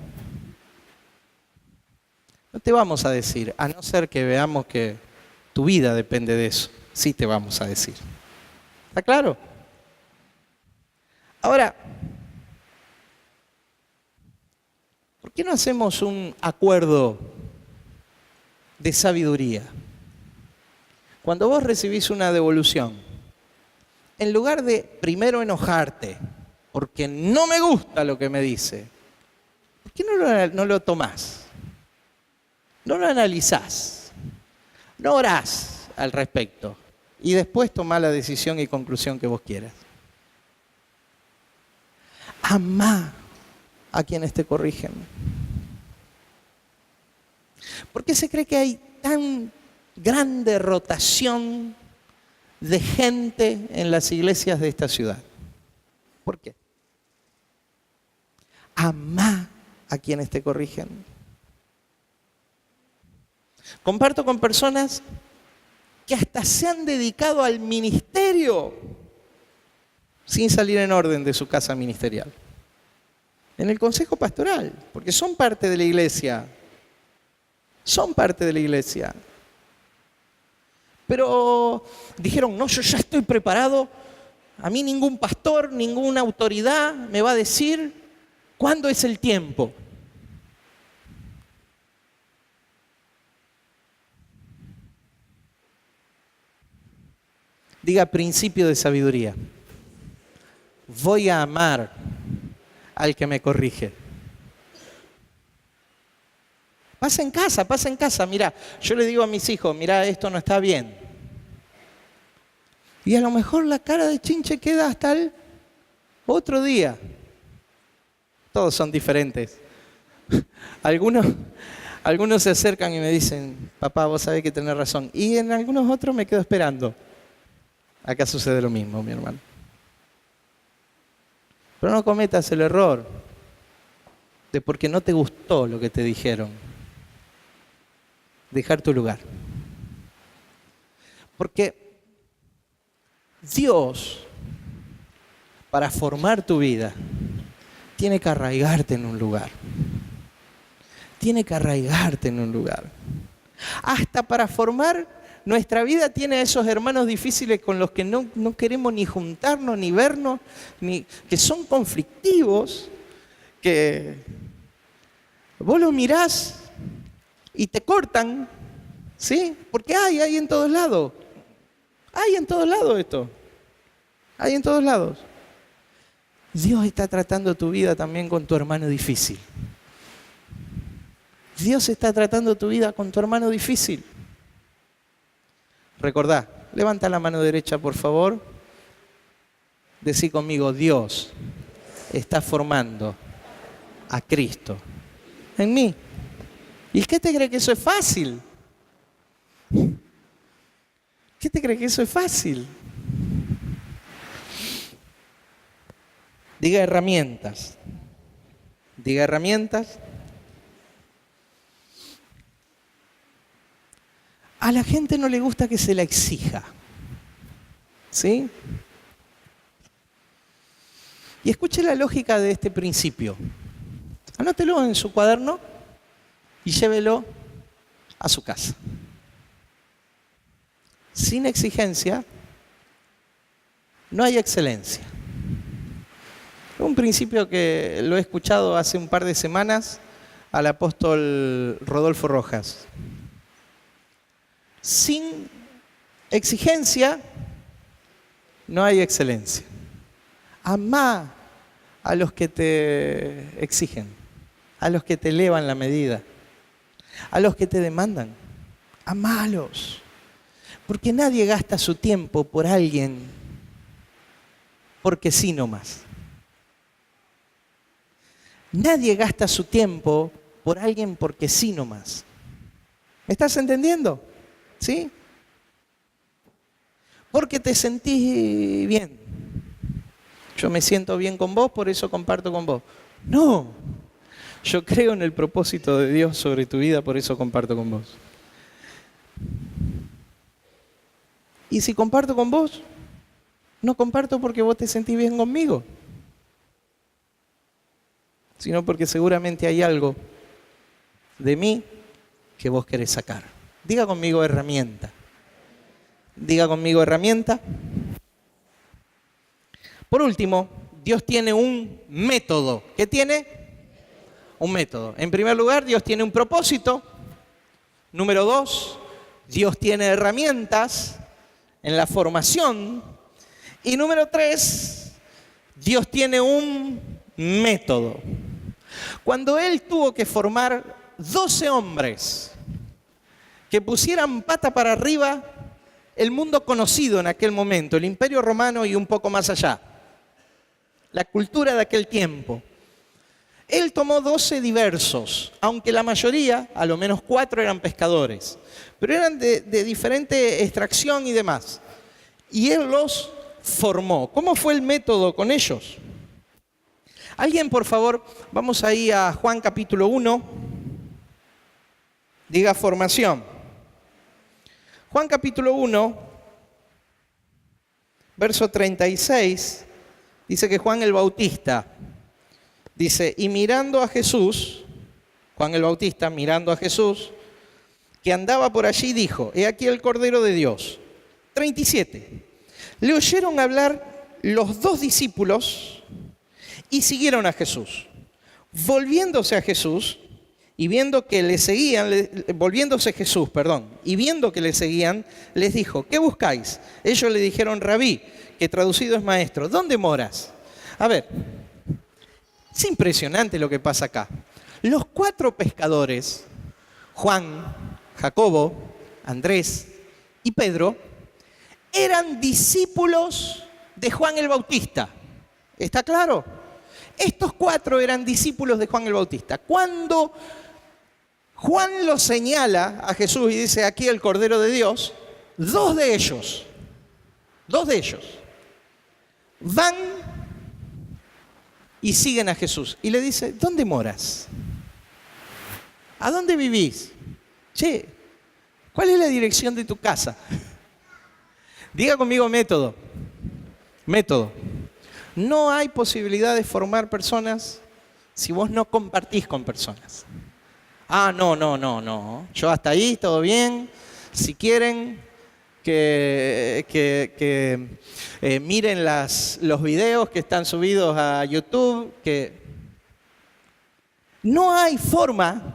no te vamos a decir, a no ser que veamos que tu vida depende de eso, sí te vamos a decir. ¿Está claro? Ahora, ¿por qué no hacemos un acuerdo de sabiduría? Cuando vos recibís una devolución, en lugar de primero enojarte, porque no me gusta lo que me dice, ¿por qué no lo tomás? No lo analizás, no orás al respecto y después tomás la decisión y conclusión que vos quieras. Amá a quienes te corrigen. ¿Por qué se cree que hay tan grande rotación de gente en las iglesias de esta ciudad? ¿Por qué? Amá a quienes te corrigen. Comparto con personas que hasta se han dedicado al ministerio sin salir en orden de su casa ministerial. En el consejo pastoral, porque son parte de la iglesia. Son parte de la iglesia. Pero dijeron, no, yo ya estoy preparado. A mí ningún pastor, ninguna autoridad me va a decir cuándo es el tiempo. Diga principio de sabiduría. Voy a amar al que me corrige. Pasa en casa. Mira, yo le digo a mis hijos, mira, esto no está bien. Y a lo mejor la cara de Chinche queda hasta el otro día. Todos son diferentes. Algunos se acercan y me dicen, papá, vos sabés que tenés razón. Y en algunos otros me quedo esperando. Acá sucede lo mismo, mi hermano. Pero no cometas el error de porque no te gustó lo que te dijeron, dejar tu lugar. Porque Dios, para formar tu vida, tiene que arraigarte en un lugar. Tiene que arraigarte en un lugar. Hasta para formar nuestra vida tiene a esos hermanos difíciles con los que no queremos ni juntarnos, ni vernos, que son conflictivos, que vos los mirás y te cortan, ¿sí? Porque hay en todos lados. Hay en todos lados esto. Hay en todos lados. Dios está tratando tu vida también con tu hermano difícil. Dios está tratando tu vida con tu hermano difícil. Recordá, levanta la mano derecha, por favor. Decí conmigo, Dios está formando a Cristo en mí. ¿Y qué te cree que eso es fácil? ¿Qué te cree que eso es fácil? Diga herramientas. Diga herramientas. A la gente no le gusta que se la exija. ¿Sí? Y escuche la lógica de este principio. Anótelo en su cuaderno y llévelo a su casa. Sin exigencia no hay excelencia. Un principio que lo he escuchado hace un par de semanas al apóstol Rodolfo Rojas. Sin exigencia no hay excelencia. Amá a los que te exigen, a los que te elevan la medida, a los que te demandan. Amálos. Porque nadie gasta su tiempo por alguien porque sí nomás. Nadie gasta su tiempo por alguien porque sí nomás. ¿Me estás entendiendo? ¿Sí? Porque te sentís bien. Yo me siento bien con vos, por eso comparto con vos. No. Yo creo en el propósito de Dios sobre tu vida, por eso comparto con vos. Y si comparto con vos, no comparto porque vos te sentís bien conmigo, sino porque seguramente hay algo de mí que vos querés sacar. Diga conmigo herramienta. Diga conmigo herramienta. Por último, Dios tiene un método. ¿Qué tiene? Un método. En primer lugar, Dios tiene un propósito. Número 2, Dios tiene herramientas en la formación. Y número 3, Dios tiene un método. Cuando Él tuvo que formar 12 hombres que pusieran pata para arriba el mundo conocido en aquel momento, el Imperio Romano y un poco más allá, la cultura de aquel tiempo, Él tomó 12 diversos, aunque la mayoría, a lo menos 4 eran pescadores, pero eran de diferente extracción y demás. Y Él los formó. ¿Cómo fue el método con ellos? Alguien, por favor, vamos ahí a Juan capítulo 1. Diga formación. Juan capítulo 1, verso 36, dice que Juan el Bautista, dice, y mirando a Jesús, Juan el Bautista mirando a Jesús, que andaba por allí, dijo, he aquí el Cordero de Dios. 37. Le oyeron hablar los 2 discípulos y siguieron a Jesús. Volviéndose a Jesús y viendo que le seguían, volviéndose Jesús, y viendo que le seguían, les dijo, ¿qué buscáis? Ellos le dijeron, Rabí, que traducido es maestro, ¿dónde moras? A ver, es impresionante lo que pasa acá. Los 4 pescadores, Juan, Jacobo, Andrés y Pedro, eran discípulos de Juan el Bautista. ¿Está claro? Estos 4 eran discípulos de Juan el Bautista. Cuando Juan lo señala a Jesús y dice, aquí el Cordero de Dios, 2 de ellos van y siguen a Jesús. Y le dice, ¿dónde moras? ¿A dónde vivís? Che, ¿cuál es la dirección de tu casa? Diga conmigo método. Método. No hay posibilidad de formar personas si vos no compartís con personas. No. Yo hasta ahí, todo bien. Si quieren que miren los videos que están subidos a YouTube, que no hay forma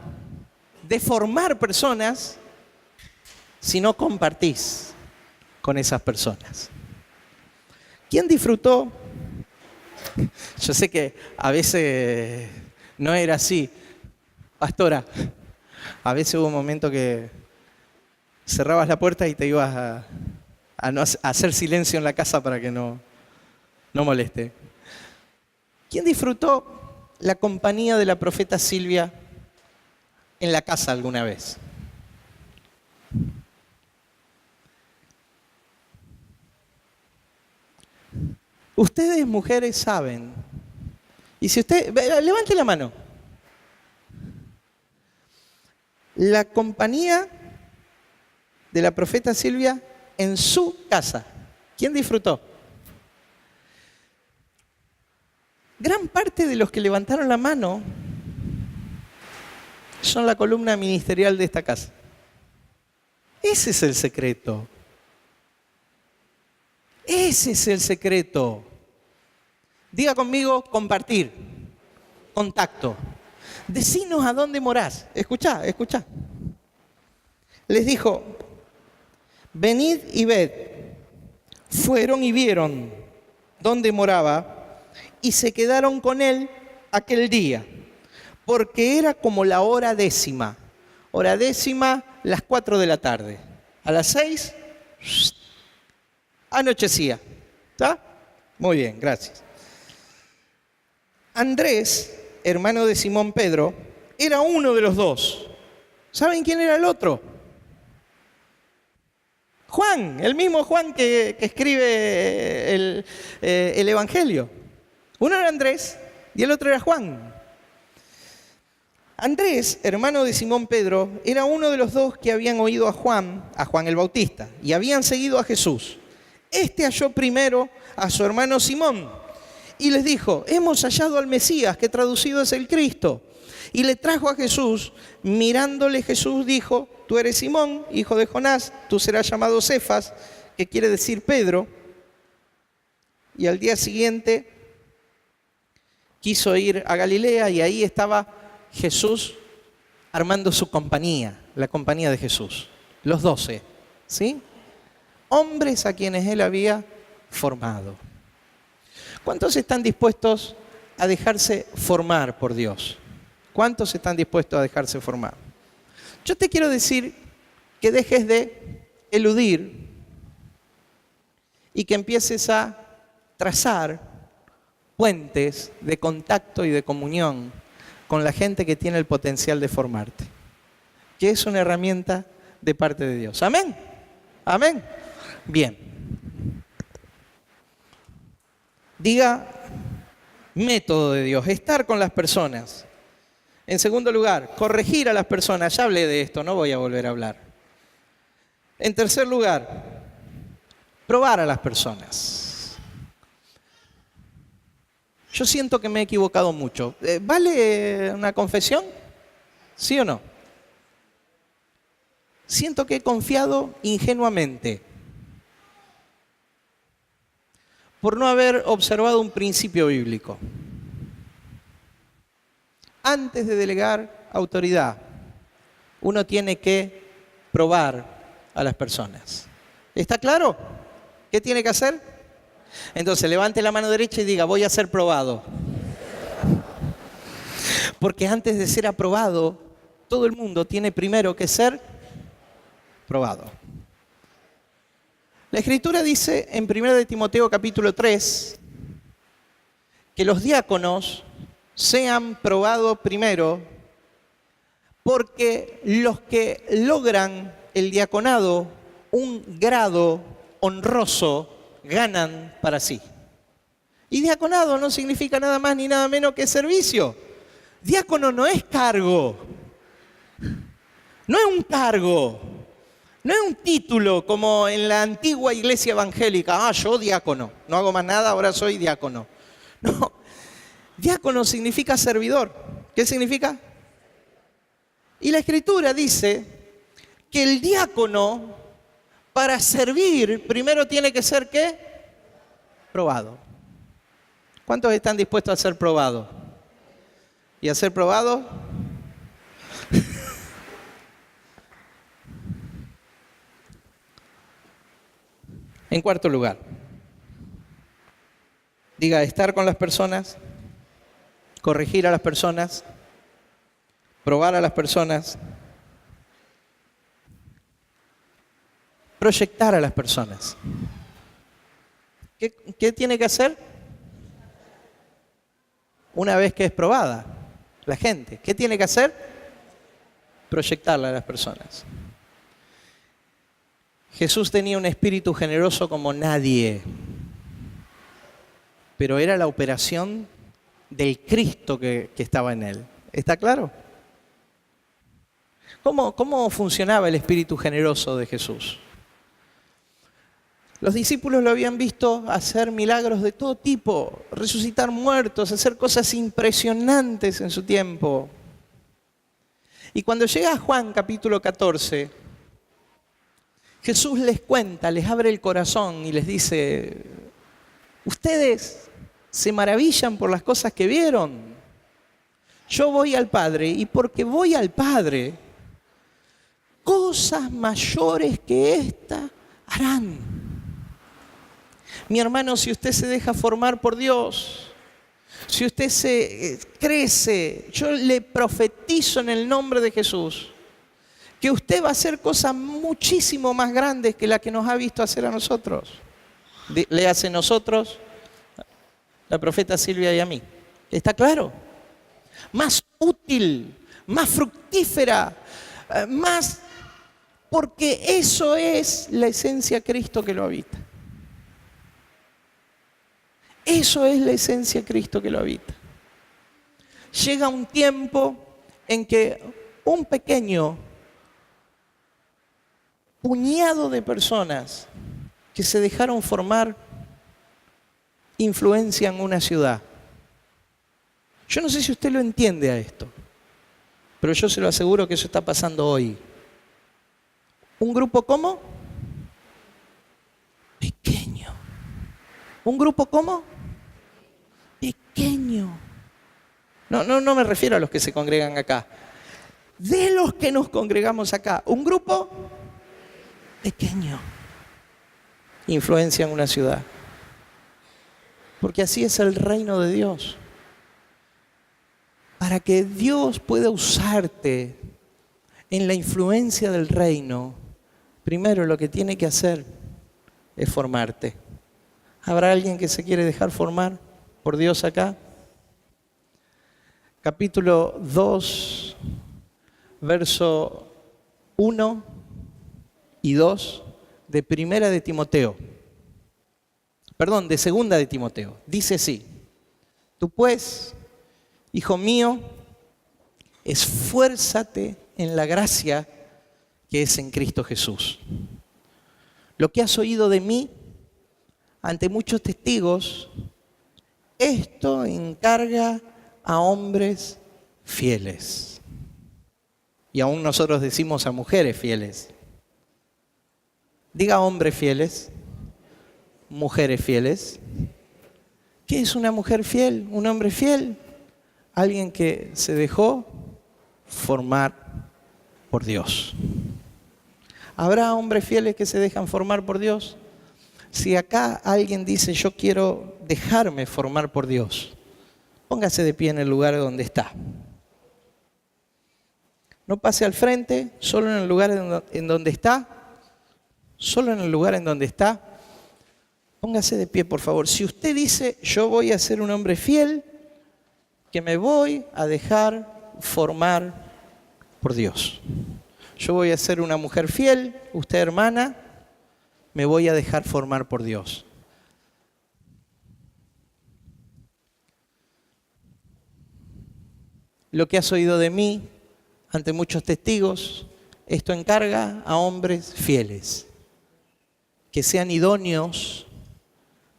de formar personas si no compartís con esas personas. ¿Quién disfrutó? Yo sé que a veces no era así. Pastora, a veces hubo un momento que cerrabas la puerta y te ibas a hacer silencio en la casa para que no moleste. ¿Quién disfrutó la compañía de la profeta Silvia en la casa alguna vez? Ustedes, mujeres, saben. Y si usted, levante la mano. La compañía de la profeta Silvia en su casa. ¿Quién disfrutó? Gran parte de los que levantaron la mano son la columna ministerial de esta casa. Ese es el secreto. Ese es el secreto. Diga conmigo, compartir, contacto. Decinos a dónde morás. Escuchá. Les dijo, venid y ved. Fueron y vieron dónde moraba y se quedaron con él aquel día, porque era como la hora décima. Hora décima, las 4 de la tarde. A las 6, anochecía. ¿Está? Muy bien, gracias. Andrés, hermano de Simón Pedro, era uno de los 2. ¿Saben quién era el otro? Juan, el mismo Juan que escribe el Evangelio. Uno era Andrés y el otro era Juan. Andrés, hermano de Simón Pedro, era uno de los 2 que habían oído a Juan el Bautista, y habían seguido a Jesús. Este halló primero a su hermano Simón y les dijo, hemos hallado al Mesías, que traducido es el Cristo. Y le trajo a Jesús. Mirándole Jesús dijo, tú eres Simón, hijo de Jonás, tú serás llamado Cefas, que quiere decir Pedro. y al día siguiente quiso ir a Galilea y ahí estaba Jesús armando su compañía, la compañía de Jesús, los 12, ¿sí? Hombres a quienes él había formado. ¿Cuántos están dispuestos a dejarse formar por Dios? ¿Cuántos están dispuestos a dejarse formar? Yo te quiero decir que dejes de eludir y que empieces a trazar puentes de contacto y de comunión con la gente que tiene el potencial de formarte, que es una herramienta de parte de Dios. ¿Amén? ¿Amén? Bien. Diga método de Dios, estar con las personas. En segundo lugar, corregir a las personas. Ya hablé de esto, no voy a volver a hablar. En tercer lugar, probar a las personas. Yo siento que me he equivocado mucho. ¿Vale una confesión? ¿Sí o no? Siento que he confiado ingenuamente por no haber observado un principio bíblico. Antes de delegar autoridad, uno tiene que probar a las personas. ¿Está claro? ¿Qué tiene que hacer? Entonces levante la mano derecha y diga, voy a ser probado. Porque antes de ser aprobado, todo el mundo tiene primero que ser probado. La Escritura dice en 1 de Timoteo capítulo 3 que los diáconos sean probados primero, porque los que logran el diaconado un grado honroso ganan para sí. Y diaconado no significa nada más ni nada menos que servicio. Diácono no es cargo, no es un cargo, no es un título como en la antigua iglesia evangélica. Yo diácono, no hago más nada, ahora soy diácono. No, diácono significa servidor. ¿Qué significa? Y la Escritura dice que el diácono, para servir, primero tiene que ser, ¿qué? Probado. ¿Cuántos están dispuestos a ser probados? ¿Y a ser probados? En cuarto lugar, diga, estar con las personas, corregir a las personas, probar a las personas, proyectar a las personas. ¿Qué tiene que hacer? Una vez que es probada la gente, ¿qué tiene que hacer? Proyectarla a las personas. Jesús tenía un espíritu generoso como nadie, pero era la operación del Cristo que estaba en él. ¿Está claro? ¿Cómo funcionaba el espíritu generoso de Jesús? Los discípulos lo habían visto hacer milagros de todo tipo, resucitar muertos, hacer cosas impresionantes en su tiempo. Y cuando llega a Juan capítulo 14, Jesús les cuenta, les abre el corazón y les dice, ustedes se maravillan por las cosas que vieron. Yo voy al Padre y porque voy al Padre, cosas mayores que esta harán. Mi hermano, si usted se deja formar por Dios, si usted se crece, yo le profetizo en el nombre de Jesús que usted va a hacer cosas muchísimo más grandes que las que nos ha visto hacer a nosotros. Le hace nosotros, la profeta Silvia y a mí. ¿Está claro? Más útil, más fructífera, más... Porque eso es la esencia de Cristo que lo habita. Eso es la esencia de Cristo que lo habita. Llega un tiempo en que un pequeño puñado de personas que se dejaron formar influencian una ciudad. Yo no sé si usted lo entiende a esto, pero yo se lo aseguro que eso está pasando hoy. ¿Un grupo cómo? Pequeño. ¿Un grupo cómo? Pequeño. No me refiero a los que se congregan acá. De los que nos congregamos acá, un grupo pequeño influencia en una ciudad. Porque así es el reino de Dios. Para que Dios pueda usarte en la influencia del reino, primero lo que tiene que hacer es formarte. ¿Habrá alguien que se quiere dejar formar por Dios acá? Capítulo 2, verso 1 y 2 de Primera de Timoteo. Perdón, de Segunda de Timoteo. Dice así: tú pues, hijo mío, esfuérzate en la gracia que es en Cristo Jesús. Lo que has oído de mí ante muchos testigos, esto encarga a hombres fieles. Y aún nosotros decimos a mujeres fieles. Diga hombres fieles, mujeres fieles. ¿Qué es una mujer fiel? ¿Un hombre fiel? Alguien que se dejó formar por Dios. ¿Habrá hombres fieles que se dejan formar por Dios? Si acá alguien dice, yo quiero dejarme formar por Dios, póngase de pie en el lugar donde está. No pase al frente, solo en el lugar en donde está. Solo en el lugar en donde está. Póngase de pie, por favor. Si usted dice, yo voy a ser un hombre fiel, que me voy a dejar formar por Dios. Yo voy a ser una mujer fiel, usted hermana, me voy a dejar formar por Dios. Lo que has oído de mí ante muchos testigos, esto encarga a hombres fieles, que sean idóneos,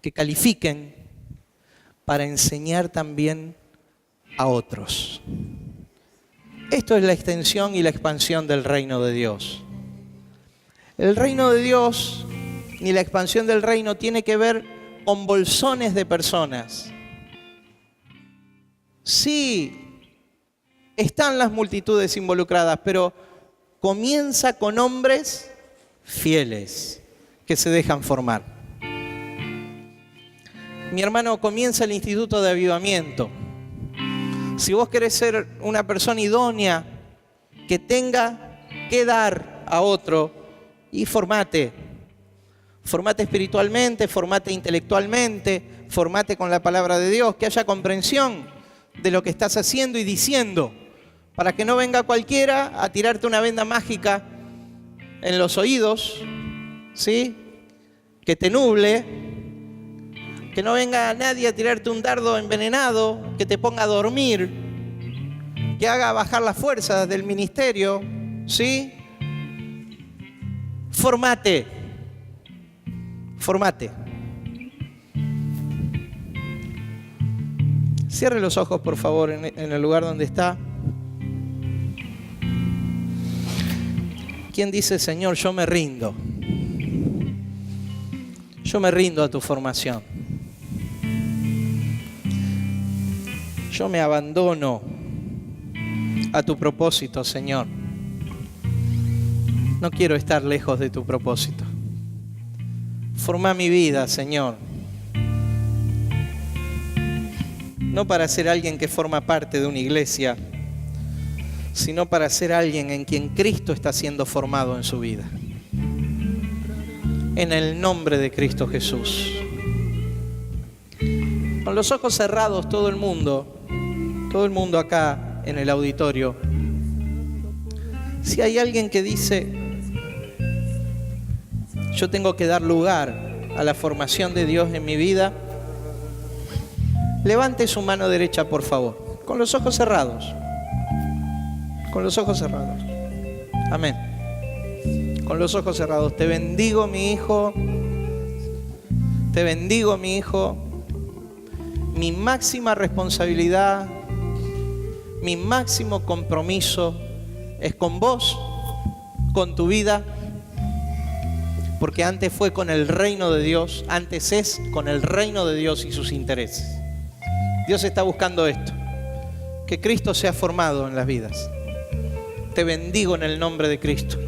que califiquen para enseñar también a otros. Esto es la extensión y la expansión del reino de Dios. El reino de Dios ni la expansión del reino tiene que ver con bolsones de personas. Sí, están las multitudes involucradas, pero comienza con hombres fieles que se dejan formar. Mi hermano, comienza el Instituto de Avivamiento. Si vos querés ser una persona idónea, que tenga que dar a otro, y formate. Formate espiritualmente, formate intelectualmente, formate con la palabra de Dios, que haya comprensión de lo que estás haciendo y diciendo, para que no venga cualquiera a tirarte una venda mágica en los oídos, ¿sí? Que te nuble, que no venga nadie a tirarte un dardo envenenado, que te ponga a dormir, que haga bajar las fuerzas del ministerio, ¿sí? Formate. Formate. Cierre los ojos, por favor, en el lugar donde está. ¿Quién dice, Señor, yo me rindo? Yo me rindo a tu formación. Yo me abandono a tu propósito, Señor. No quiero estar lejos de tu propósito. Forma mi vida, Señor. No para ser alguien que forma parte de una iglesia, sino para ser alguien en quien Cristo está siendo formado en su vida. En el nombre de Cristo Jesús. Con los ojos cerrados, todo el mundo acá en el auditorio. Si hay alguien que dice, yo tengo que dar lugar a la formación de Dios en mi vida, levante su mano derecha, por favor, con los ojos cerrados. Con los ojos cerrados. Amén. Con los ojos cerrados. Te bendigo, mi hijo. Te bendigo, mi hijo. Mi máxima responsabilidad, mi máximo compromiso es con vos, con tu vida, Porque antes fue con el reino de Dios, antes es con el reino de Dios y sus intereses. Dios está buscando esto, que Cristo sea formado en las vidas. Te bendigo en el nombre de Cristo.